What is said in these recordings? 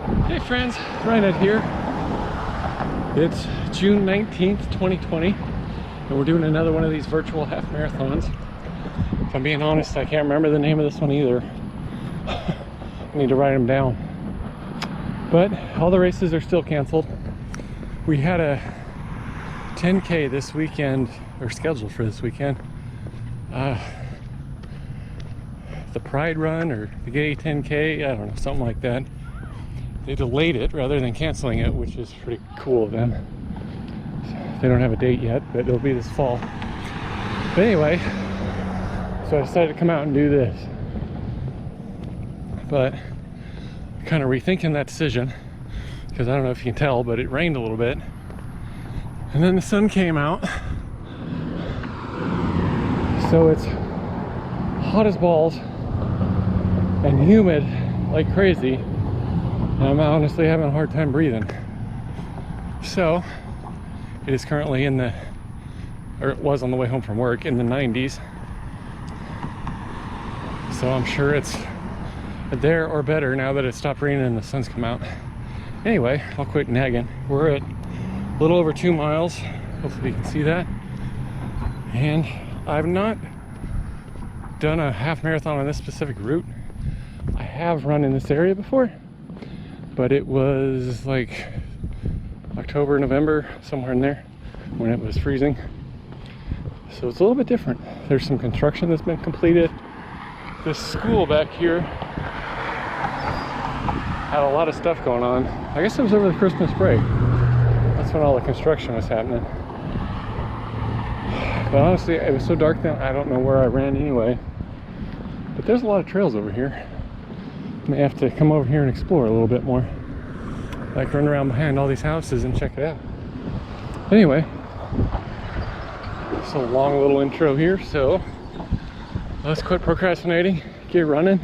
Hey friends, Ryan here. It's June 19th, 2020, and we're doing another one of these virtual half marathons. If I'm being honest, I can't remember the name of this one either. I need to write them down. But all the races are still canceled. We had a 10K this weekend, or scheduled for this weekend. The Pride Run or the Gay 10K, I don't know, something like that. They delayed it rather than canceling it, which is pretty cool of them. They don't have a date yet, but it'll be this fall. But anyway, so I decided to come out and do this. But kind of rethinking that decision, because I don't know if you can tell, but it rained a little bit. And then the sun came out. So it's hot as balls and humid like crazy. And I'm honestly having a hard time breathing. So it is currently in the, or it was on the way home from work, in the 90s. So I'm sure it's there or better now that it stopped raining and the sun's come out. Anyway, I'll quit nagging. We're at a little over 2 miles. Hopefully you can see that. And I've not done a half marathon on this specific route. I have run in this area before, but it was like October, November, somewhere in there when it was freezing. So it's a little bit different. There's some construction that's been completed. This school back here had a lot of stuff going on. I guess it was over the Christmas break. That's when all the construction was happening. But honestly, it was so dark then, I don't know where I ran anyway. But there's a lot of trails over here. May have to come over here and explore a little bit more. Like run around behind all these houses and check it out. Anyway, it's a long little intro here, so let's quit procrastinating, get running.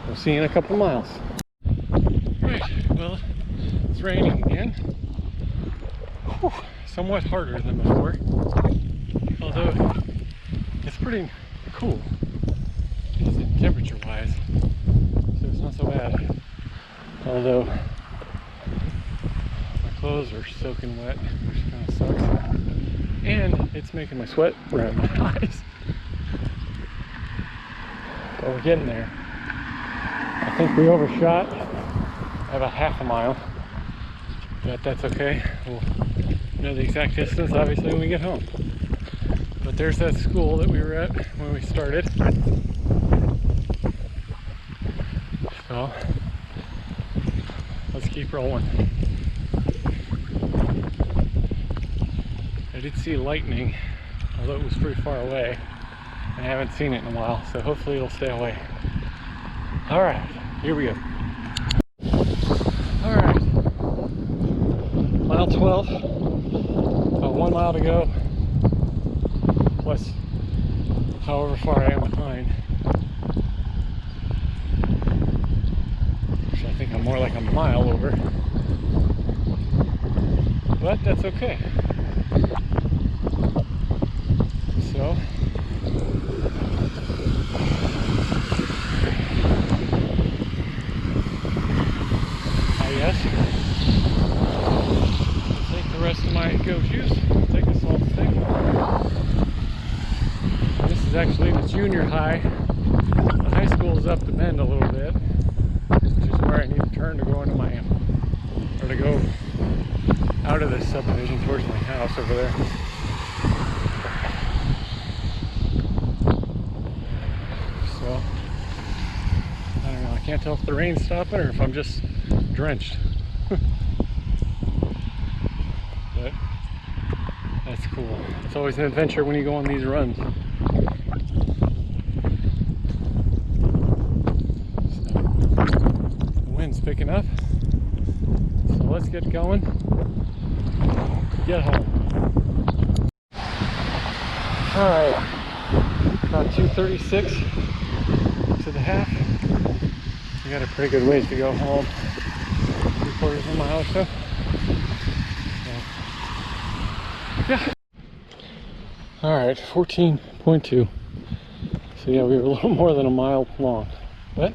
We'll see you in a couple miles. Right, well, it's raining again. Whew, somewhat harder than before. Although, it's pretty cool, temperature-wise. So it's not so bad. Although, my clothes are soaking wet, which kind of sucks. And it's making my sweat run my eyes. But we're getting there. I think we overshot about half a mile. But that's okay. We'll know the exact distance, obviously, when we get home. But there's that school that we were at when we started. So, let's keep rolling. I did see lightning, although it was pretty far away. I haven't seen it in a while, so hopefully it'll stay away. Alright, here we go. Alright, mile 12, about 1 mile to go, plus however far I am behind. Which I think I'm more like a mile over. But that's okay. So, I guess I'll take the rest of my go shoes, take a salt stick. This is actually the junior high. The high school is up the bend a little bit, which is where I need to turn to go into Miami, or to go out of this subdivision towards my house over there. So, I don't know, I can't tell if the rain's stopping or if I'm just drenched. But that's cool. It's always an adventure when you go on these runs. So, the wind's picking up. So let's get going. Get home. Alright. About 2:36 to the half. We got a pretty good ways to go home. 3/4 of a mile or so. Yeah. Alright, 14.2. So yeah, we were a little more than a mile long. But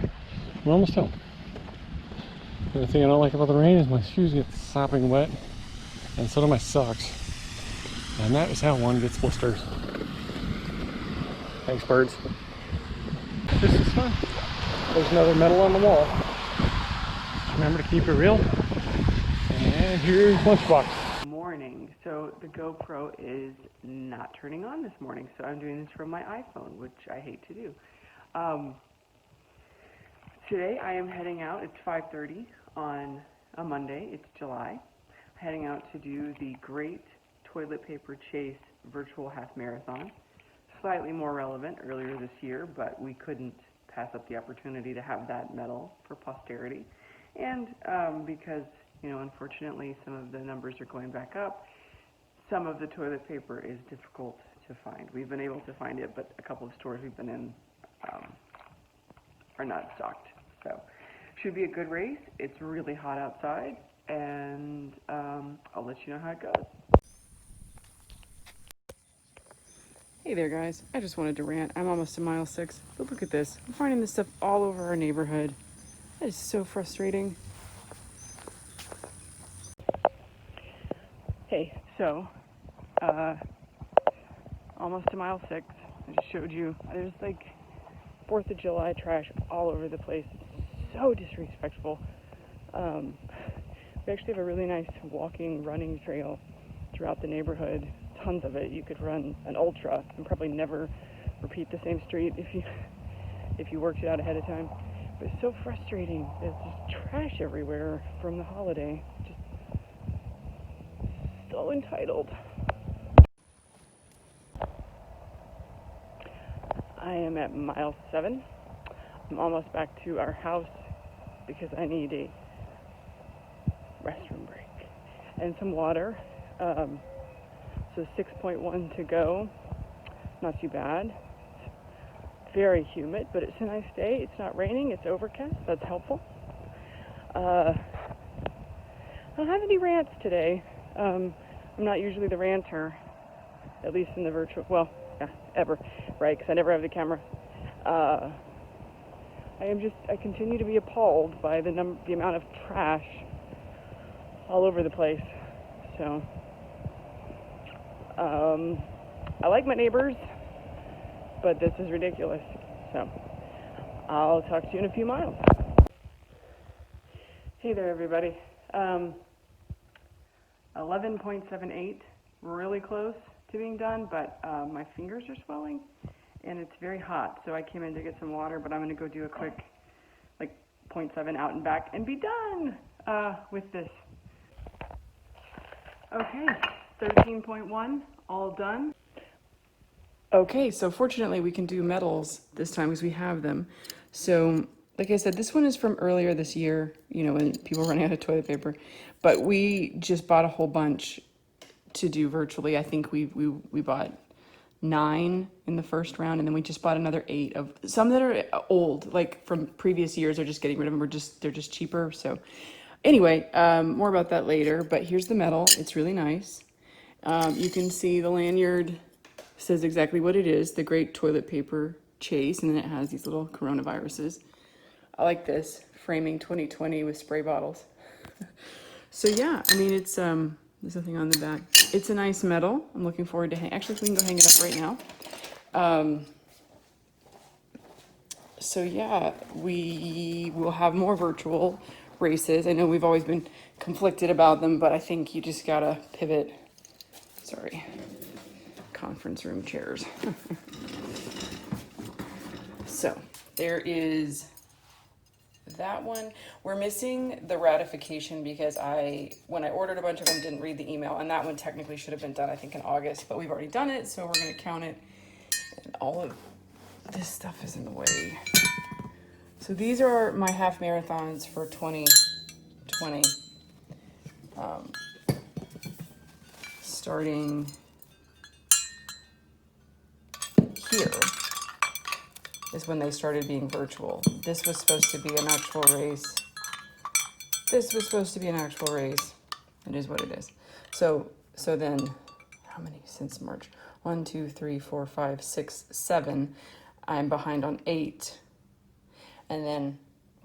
we're almost home. The thing I don't like about the rain is my shoes get sopping wet, and so do my socks. And that is how one gets blisters. Thanks, birds. This is fun. There's another medal on the wall. Remember to keep it real. And here's Lunchbox. Morning. So the GoPro is not turning on this morning, so I'm doing this from my iPhone, which I hate to do. Today I am heading out. It's 5:30 on a Monday. It's July. I'm heading out to do the Great Toilet Paper Chase Virtual Half Marathon. Slightly more relevant earlier this year, but we couldn't pass up the opportunity to have that medal for posterity. And because, you know, unfortunately some of the numbers are going back up, some of the toilet paper is difficult to find. We've been able to find it, but a couple of stores we've been in are not stocked. So should be a good race. It's really hot outside, and I'll let you know how it goes. Hey there, guys. I just wanted to rant. I'm almost to mile 6, but look at this. I'm finding this stuff all over our neighborhood. That is so frustrating. Hey, so almost to mile 6. I just showed you. There's like 4th of July trash all over the place. So disrespectful. We actually have a really nice walking, running trail throughout the neighborhood. Tons of it. You could run an ultra and probably never repeat the same street if you worked it out ahead of time. But it's so frustrating. There's just trash everywhere from the holiday. Just so entitled. I am at mile 7. I'm almost back to our house because I need a restroom break and some water. So 6.1 to go. Not too bad. It's very humid, but it's a nice day. It's not raining. It's overcast. That's helpful. I don't have any rants today. I'm not usually the ranter, at least in the virtual, well, yeah, ever, right? Because I never have the camera. I continue to be appalled by the amount of trash all over the place. So, I like my neighbors, but this is ridiculous. So, I'll talk to you in a few miles. Hey there, everybody. 11.78, really close to being done, but my fingers are swelling and it's very hot, so I came in to get some water, but I'm going to go do a quick, like, 0.7 out and back and be done with this. Okay, 13.1, all done. Okay, so fortunately we can do medals this time because we have them. So, like I said, this one is from earlier this year, you know, when people were running out of toilet paper, but we just bought a whole bunch to do virtually. I think we bought 9 in the first round, and then we just bought another 8 of some that are old, like from previous years. Are just getting rid of them. They're just cheaper. So anyway, more about that later. But here's the medal. It's really nice. You can see the lanyard says exactly what it is: the Great Toilet Paper Chase, and then it has these little coronaviruses. I like this framing 2020 with spray bottles. So yeah, I mean, it's there's nothing on the back. It's a nice medal. I'm looking forward to actually, we can go hang it up right now. So yeah, we will have more virtual races. I know we've always been conflicted about them, but I think you just gotta pivot. Sorry, conference room chairs. So there is that one. We're missing the ratification because when I ordered a bunch of them, didn't read the email, and that one technically should have been done, I think, in August, but we've already done it, so we're going to count it. And all of this stuff is in the way. So these are my half marathons for 2020. Starting here is when they started being virtual. This was supposed to be an actual race. This was supposed to be an actual race. It is what it is. So then, how many since March? 1, 2, 3, 4, 5, 6, 7. I'm behind on 8. And then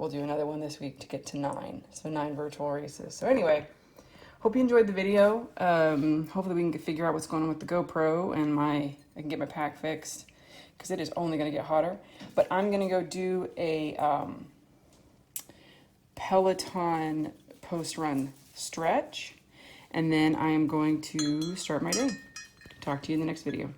we'll do another one this week to get to 9. So 9 virtual races. So anyway, hope you enjoyed the video. Hopefully we can figure out what's going on with the GoPro and I can get my pack fixed because it is only going to get hotter. But I'm going to go do a Peloton post-run stretch, and then I am going to start my day. Talk to you in the next video.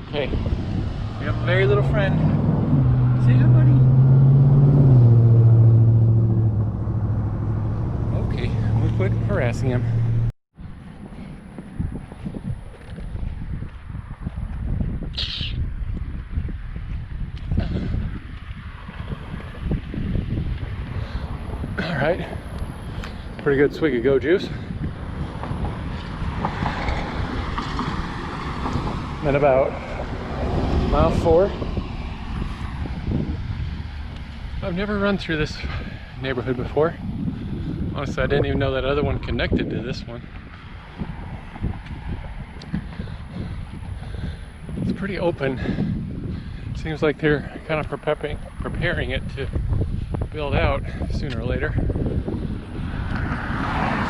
Okay, we have a very little friend. Say hi, buddy. Okay, we'll quit harassing him. All right, pretty good swig of Go Juice. Then about mile 4. I've never run through this neighborhood before. Honestly, I didn't even know that other one connected to this one. It's pretty open. Seems like they're kind of preparing it to build out sooner or later. It's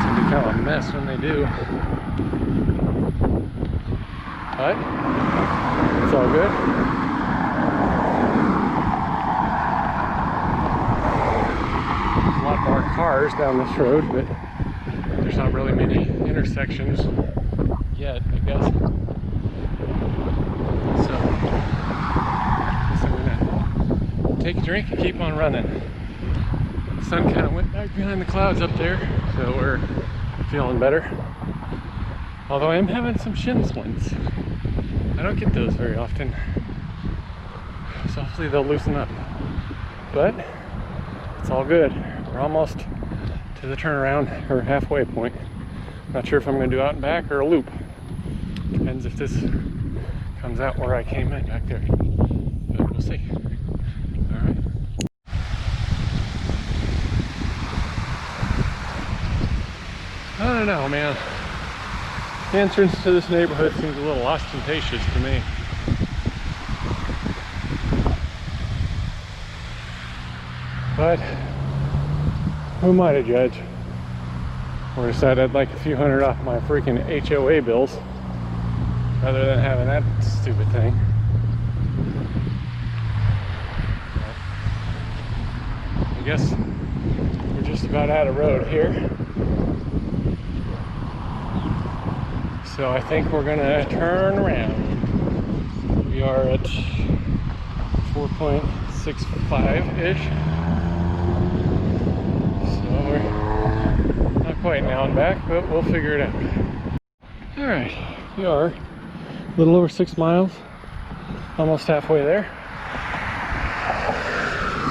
gonna be kind of a mess when they do. But it's all good. There's a lot more cars down this road, but there's not really many intersections yet, I guess. So I guess I'm gonna take a drink and keep on running. The sun kind of went back behind the clouds up there, so we're feeling better. Although I am having some shin splints. I don't get those very often. So hopefully they'll loosen up. But it's all good. We're almost to the turnaround or halfway point. Not sure if I'm going to do out and back or a loop. Depends if this comes out where I came in back there. But we'll see. Alright. I don't know, man. The entrance to this neighborhood seems a little ostentatious to me. But who am I to judge? or decided I'd like a few hundred off my freaking HOA bills rather than having that stupid thing. I guess we're just about out of road here. So I think we're gonna turn around. We are at 4.65-ish. So we're not quite now and back, but we'll figure it out. All right, we are a little over 6 miles, almost halfway there.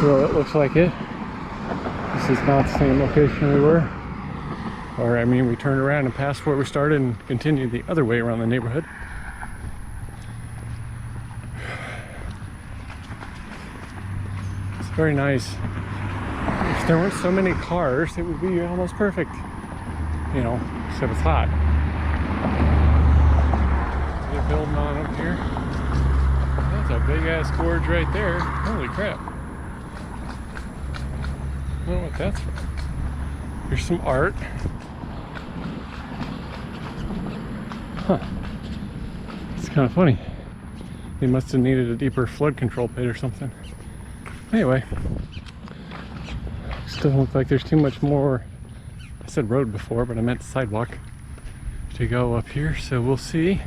Well, it looks like it. This is not the same location we were. Or, I mean, we turned around and passed where we started and continued the other way around the neighborhood. It's very nice. If there weren't so many cars, it would be almost perfect. You know, except it's hot. They're building on up here. That's a big ass gorge right there. Holy crap. I don't know what that's from. Here's some art. Huh. It's kind of funny. They must have needed a deeper flood control pit or something. Anyway, this doesn't look like there's too much more. I said road before, but I meant sidewalk to go up here, so we'll see.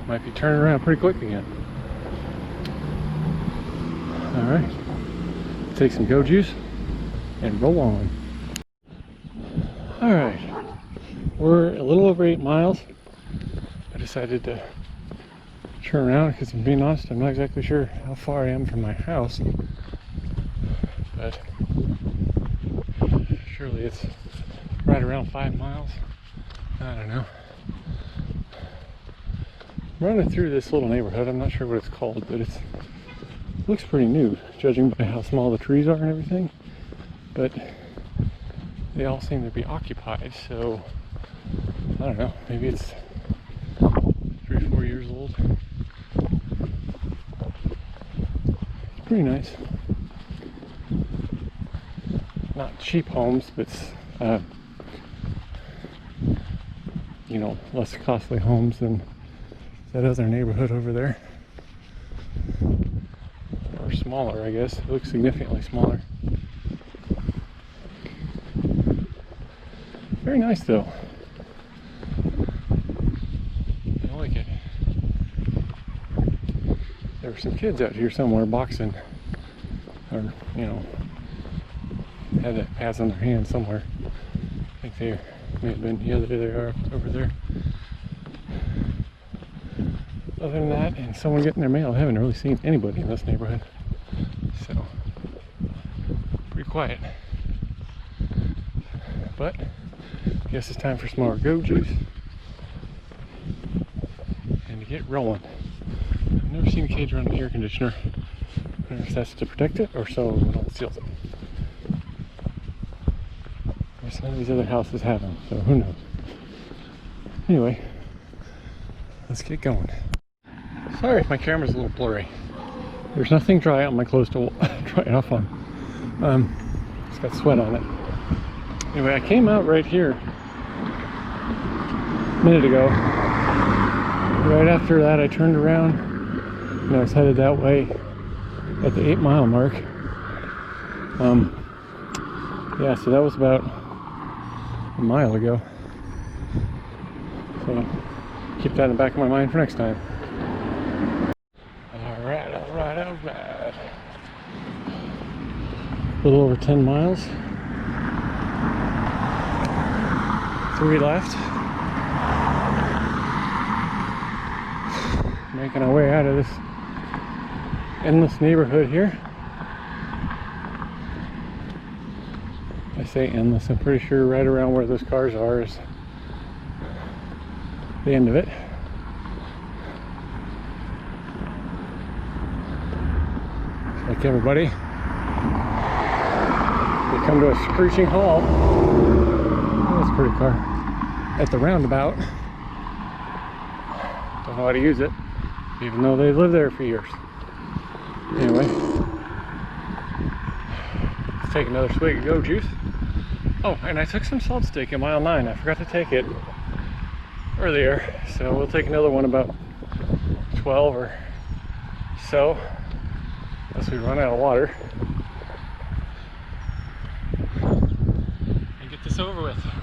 Might be turning around pretty quick again. All right, take some go juice and roll on. All right, we're a little over 8 miles. I decided to turn around because, I'm being honest, I'm not exactly sure how far I am from my house, but surely it's right around 5 miles. I don't know. I'm running through this little neighborhood. I'm not sure what it's called, but it looks pretty new, judging by how small the trees are and everything. But they all seem to be occupied, so I don't know, maybe it's 3 or 4 years old. It's pretty nice. Not cheap homes, but you know, less costly homes than that other neighborhood over there. Or smaller, I guess. It looks significantly smaller. Very nice though. I like it. There were some kids out here somewhere boxing, or, you know, had that pads on their hand somewhere. I think they may have been, yeah, there they are over there. Other than that, and someone getting their mail, I haven't really seen anybody in this neighborhood. So, pretty quiet. But, I guess it's time for some more go juice and to get rolling. I've never seen a cage run an air conditioner. I don't know if that's to protect it or so it don't seal it. I guess none of these other houses have them, so who knows. Anyway, let's get going. Sorry if my camera's a little blurry. There's nothing dry on my clothes to dry it off on. It's got sweat on it. Anyway, I came out right here a minute ago. Right after that, I turned around and I was headed that way at the 8 mile mark. Yeah, so that was about a mile ago. So keep that in the back of my mind for next time. Alright, alright, alright. A little over 10 miles. 3 left. Making our way out of this endless neighborhood here. I say endless, I'm pretty sure right around where those cars are is the end of it. Like everybody, we come to a screeching halt. Oh, that's a pretty car. At the roundabout. Don't know how to use it, even though they've lived there for years. Anyway, let's take another swig of go juice Oh, and I took some salt stick at mile 9. I forgot to take it earlier, so we'll take another one about 12 or so, unless we run out of water, and get this over with.